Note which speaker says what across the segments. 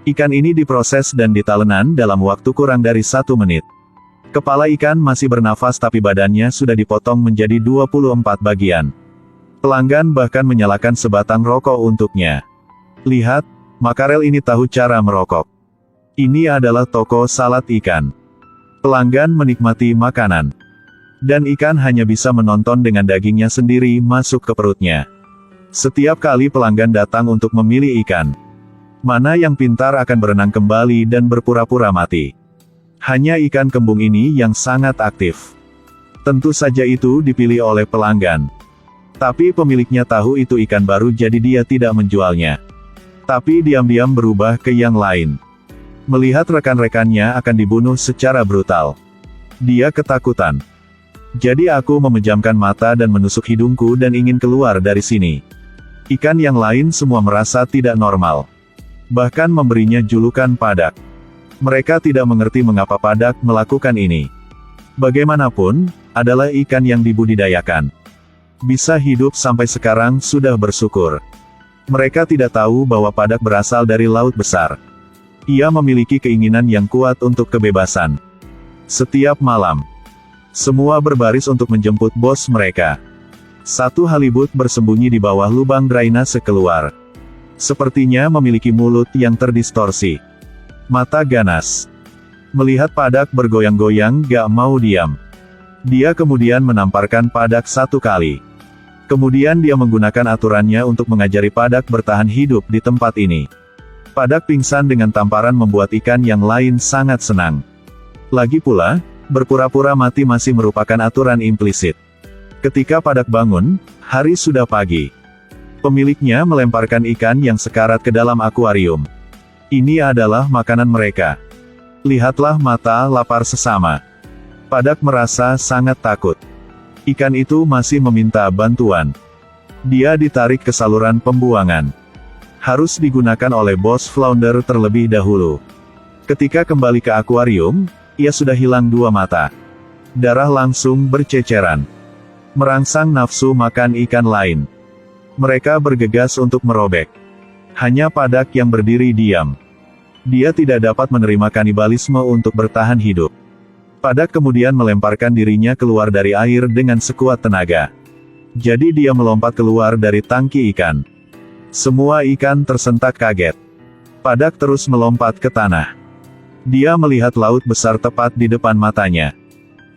Speaker 1: Ikan ini diproses dan ditalenan dalam waktu kurang dari 1 menit. Kepala ikan masih bernafas tapi badannya sudah dipotong menjadi 24 bagian. Pelanggan bahkan menyalakan sebatang rokok untuknya. Lihat, makarel ini tahu cara merokok. Ini adalah toko salad ikan. Pelanggan menikmati makanan. Dan ikan hanya bisa menonton dengan dagingnya sendiri masuk ke perutnya. Setiap kali pelanggan datang untuk memilih ikan, mana yang pintar akan berenang kembali dan berpura-pura mati. Hanya ikan kembung ini yang sangat aktif. Tentu saja itu dipilih oleh pelanggan. Tapi pemiliknya tahu itu ikan baru jadi dia tidak menjualnya. Tapi diam-diam berubah ke yang lain. Melihat rekan-rekannya akan dibunuh secara brutal, dia ketakutan. Jadi aku memejamkan mata dan menusuk hidungku dan ingin keluar dari sini. Ikan yang lain semua merasa tidak normal. Bahkan memberinya julukan padak. Mereka tidak mengerti mengapa padak melakukan ini. Bagaimanapun, adalah ikan yang dibudidayakan. Bisa hidup sampai sekarang sudah bersyukur. Mereka tidak tahu bahwa padak berasal dari laut besar. Ia memiliki keinginan yang kuat untuk kebebasan. Setiap malam, semua berbaris untuk menjemput bos mereka. Satu halibut bersembunyi di bawah lubang drainase keluar. Sepertinya memiliki mulut yang terdistorsi. Mata ganas. Melihat padak bergoyang-goyang gak mau diam. Dia kemudian menamparkan padak 1 kali. Kemudian dia menggunakan aturannya untuk mengajari padak bertahan hidup di tempat ini. Padak pingsan dengan tamparan membuat ikan yang lain sangat senang. Lagi pula, berpura-pura mati masih merupakan aturan implisit. Ketika padak bangun, hari sudah pagi. Pemiliknya melemparkan ikan yang sekarat ke dalam akuarium. Ini adalah makanan mereka. Lihatlah mata lapar sesama. Padak merasa sangat takut. Ikan itu masih meminta bantuan. Dia ditarik ke saluran pembuangan. Harus digunakan oleh bos flounder terlebih dahulu. Ketika kembali ke akuarium, ia sudah hilang 2 mata. Darah langsung berceceran. Merangsang nafsu makan ikan lain. Mereka bergegas untuk merobek. Hanya padak yang berdiri diam. Dia tidak dapat menerima kanibalisme untuk bertahan hidup. Padak kemudian melemparkan dirinya keluar dari air dengan sekuat tenaga. Jadi dia melompat keluar dari tangki ikan. Semua ikan tersentak kaget. Padak terus melompat ke tanah. Dia melihat laut besar tepat di depan matanya.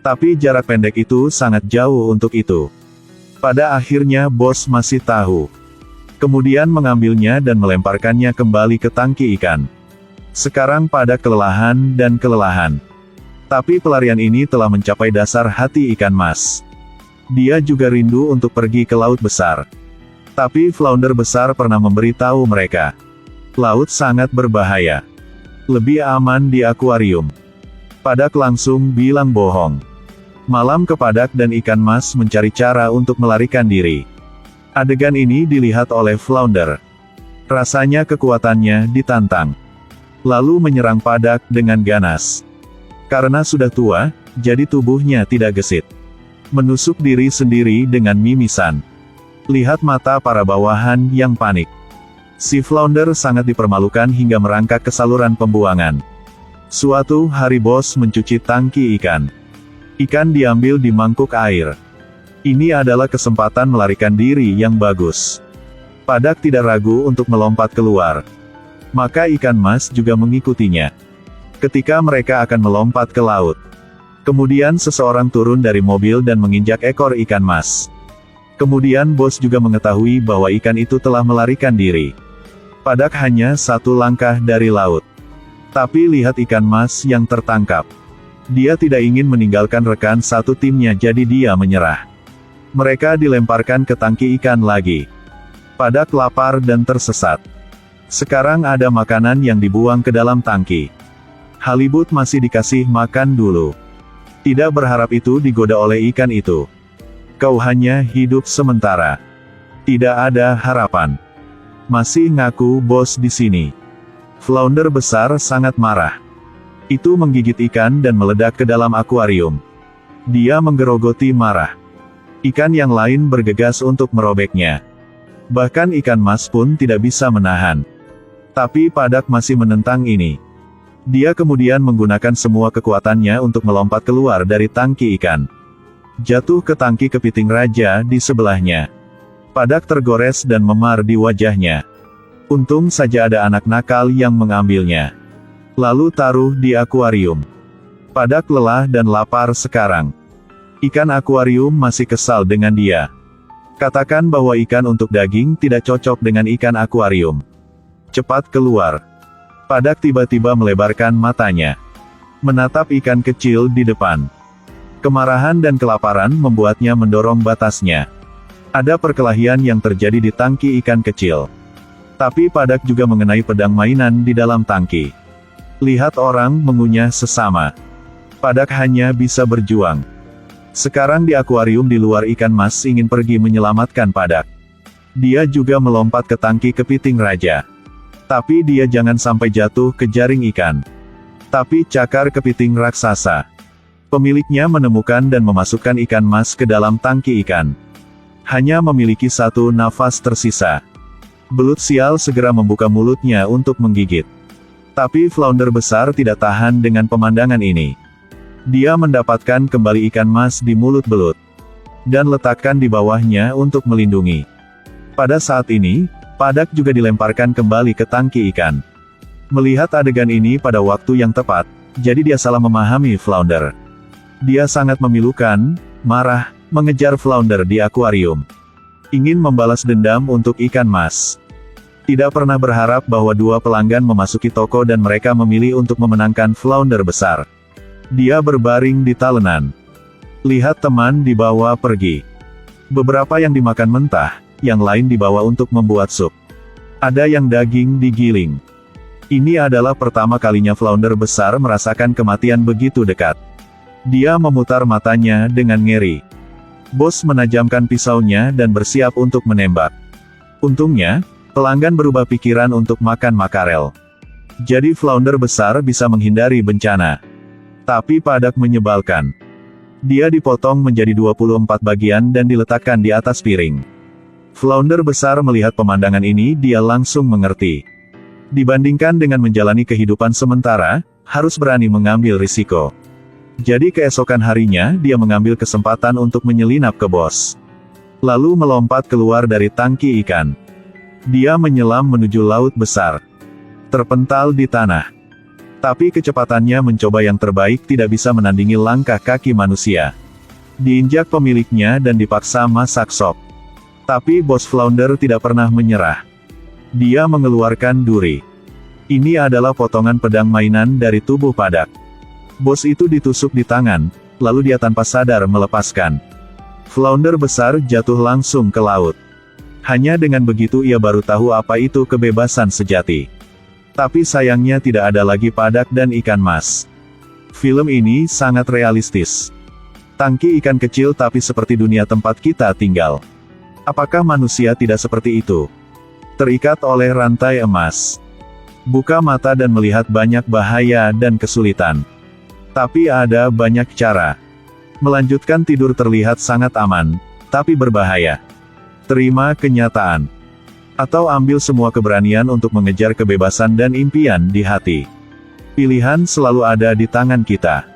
Speaker 1: Tapi jarak pendek itu sangat jauh untuk itu. Pada akhirnya bos masih tahu. Kemudian mengambilnya dan melemparkannya kembali ke tangki ikan. Sekarang padak kelelahan dan kelelahan. Tapi pelarian ini telah mencapai dasar hati ikan mas. Dia juga rindu untuk pergi ke laut besar. Tapi flounder besar pernah memberitahu mereka. Laut sangat berbahaya. Lebih aman di akuarium. Padak langsung bilang bohong. Malam ke padak dan ikan mas mencari cara untuk melarikan diri. Adegan ini dilihat oleh flounder. Rasanya kekuatannya ditantang. Lalu menyerang padak dengan ganas. Karena sudah tua, jadi tubuhnya tidak gesit. Menusuk diri sendiri dengan mimisan. Lihat mata para bawahan yang panik. Si flounder sangat dipermalukan hingga merangkak ke saluran pembuangan. Suatu hari bos mencuci tangki ikan. Ikan diambil di mangkuk air. Ini adalah kesempatan melarikan diri yang bagus. Padak tidak ragu untuk melompat keluar. Maka ikan mas juga mengikutinya. Ketika mereka akan melompat ke laut. Kemudian seseorang turun dari mobil dan menginjak ekor ikan mas. Kemudian bos juga mengetahui bahwa ikan itu telah melarikan diri. Padak hanya 1 langkah dari laut. Tapi lihat ikan mas yang tertangkap. Dia tidak ingin meninggalkan rekan satu timnya jadi dia menyerah. Mereka dilemparkan ke tangki ikan lagi. Padak lapar dan tersesat. Sekarang ada makanan yang dibuang ke dalam tangki. Halibut masih dikasih makan dulu. Tidak berharap itu digoda oleh ikan itu. Kau hanya hidup sementara. Tidak ada harapan. Masih ngaku bos di sini. Flounder besar sangat marah. Itu menggigit ikan dan meledak ke dalam akuarium. Dia menggerogoti marah. Ikan yang lain bergegas untuk merobeknya. Bahkan ikan mas pun tidak bisa menahan. Tapi Padak masih menentang ini. Dia kemudian menggunakan semua kekuatannya untuk melompat keluar dari tangki ikan. Jatuh ke tangki kepiting raja di sebelahnya. Padak tergores dan memar di wajahnya. Untung saja ada anak nakal yang mengambilnya. Lalu taruh di akuarium. Padak lelah dan lapar sekarang. Ikan akuarium masih kesal dengan dia. Katakan bahwa ikan untuk daging tidak cocok dengan ikan akuarium. Cepat keluar. Padak tiba-tiba melebarkan matanya. Menatap ikan kecil di depan. Kemarahan dan kelaparan membuatnya mendorong batasnya. Ada perkelahian yang terjadi di tangki ikan kecil. Tapi Padak juga mengenai pedang mainan di dalam tangki. Lihat orang mengunyah sesama. Padak hanya bisa berjuang. Sekarang di akuarium di luar ikan mas ingin pergi menyelamatkan Padak. Dia juga melompat ke tangki kepiting raja. Tapi dia jangan sampai jatuh ke jaring ikan. Tapi cakar kepiting raksasa. Pemiliknya menemukan dan memasukkan ikan mas ke dalam tangki ikan. Hanya memiliki satu nafas tersisa. Belut sial segera membuka mulutnya untuk menggigit. Tapi flounder besar tidak tahan dengan pemandangan ini. Dia mendapatkan kembali ikan mas di mulut belut. Dan letakkan di bawahnya untuk melindungi. Pada saat ini, Padak juga dilemparkan kembali ke tangki ikan. Melihat adegan ini pada waktu yang tepat, jadi dia salah memahami flounder. Dia sangat memilukan, marah, mengejar flounder di akuarium. Ingin membalas dendam untuk ikan mas. Tidak pernah berharap bahwa dua pelanggan memasuki toko dan mereka memilih untuk memenangkan flounder besar. Dia berbaring di talenan. Lihat teman dibawa pergi. Beberapa yang dimakan mentah, yang lain dibawa untuk membuat sup. Ada yang daging digiling. Ini adalah pertama kalinya flounder besar merasakan kematian begitu dekat. Dia memutar matanya dengan ngeri. Bos menajamkan pisaunya dan bersiap untuk menembak. Untungnya, pelanggan berubah pikiran untuk makan makarel. Jadi flounder besar bisa menghindari bencana. Tapi Padak menyebalkan. Dia dipotong menjadi 24 bagian dan diletakkan di atas piring. Flounder besar melihat pemandangan ini, dia langsung mengerti. Dibandingkan dengan menjalani kehidupan sementara, harus berani mengambil risiko. Jadi keesokan harinya, dia mengambil kesempatan untuk menyelinap ke bos. Lalu melompat keluar dari tangki ikan. Dia menyelam menuju laut besar. Terpental di tanah. Tapi kecepatannya mencoba yang terbaik tidak bisa menandingi langkah kaki manusia. Diinjak pemiliknya dan dipaksa masak sop. Tapi bos flounder tidak pernah menyerah. Dia mengeluarkan duri. Ini adalah potongan pedang mainan dari tubuh Padak. Bos itu ditusuk di tangan, lalu dia tanpa sadar melepaskan. Flounder besar jatuh langsung ke laut. Hanya dengan begitu ia baru tahu apa itu kebebasan sejati. Tapi sayangnya tidak ada lagi Padak dan ikan mas. Film ini sangat realistis. Tangki ikan kecil tapi seperti dunia tempat kita tinggal. Apakah manusia tidak seperti itu? Terikat oleh rantai emas. Buka mata dan melihat banyak bahaya dan kesulitan. Tapi ada banyak cara. Melanjutkan tidur terlihat sangat aman, tapi berbahaya. Terima kenyataan. Atau ambil semua keberanian untuk mengejar kebebasan dan impian di hati. Pilihan selalu ada di tangan kita.